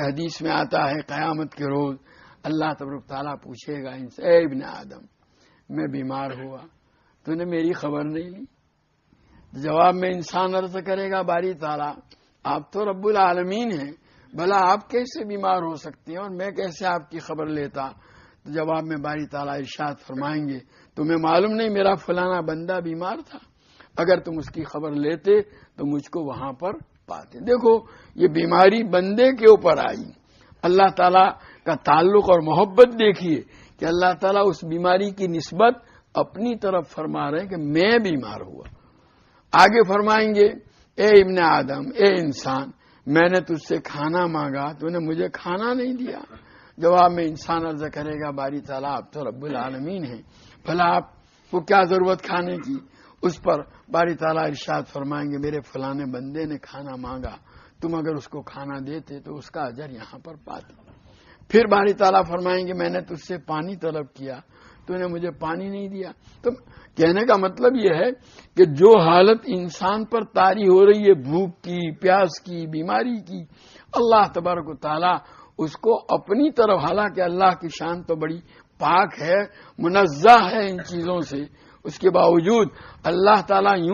حدیث میں آتا ہے قیامت کے روز اللہ تبارک تعالیٰ پوچھے گا ان سے، اے ابن آدم میں بیمار ہوا تو نے میری خبر نہیں لی؟ جواب میں انسان عرض کرے گا باری تعالیٰ آپ تو رب العالمین ہیں، بھلا آپ کیسے بیمار ہو سکتے ہیں اور میں کیسے آپ کی خبر لیتا؟ تو جواب میں باری تعالیٰ ارشاد فرمائیں گے تمہیں معلوم نہیں میرا فلانا بندہ بیمار تھا، اگر تم اس کی خبر لیتے تو مجھ کو وہاں پر پاتے۔ دیکھو یہ بیماری بندے کے اوپر آئی، اللہ تعالیٰ کا تعلق اور محبت دیکھیے کہ اللہ تعالیٰ اس بیماری کی نسبت اپنی طرف فرما رہے ہیں کہ میں بیمار ہوا۔ آگے فرمائیں گے اے ابن آدم، اے انسان میں نے تجھ سے کھانا مانگا تو نے مجھے کھانا نہیں دیا۔ جواب میں انسان عرض کرے گا باری تعالیٰ آپ تو رب العالمین ہیں، بھلا آپ کو کیا ضرورت کھانے کی؟ اس پر باری تعالیٰ ارشاد فرمائیں گے میرے فلانے بندے نے کھانا مانگا، تم اگر اس کو کھانا دیتے تو اس کا اجر یہاں پر پاتے۔ پھر باری تعالیٰ فرمائیں گے میں نے تجھ سے پانی طلب کیا تو نے مجھے پانی نہیں دیا۔ تو کہنے کا مطلب یہ ہے کہ جو حالت انسان پر طاری ہو رہی ہے بھوک کی، پیاس کی، بیماری کی، اللہ تبارک و تعالیٰ اس کو اپنی طرف، حالانکہ اللہ کی شان تو بڑی پاک ہے، منزہ ہے ان چیزوں سے، اس کے باوجود اللہ تعالیٰ یوں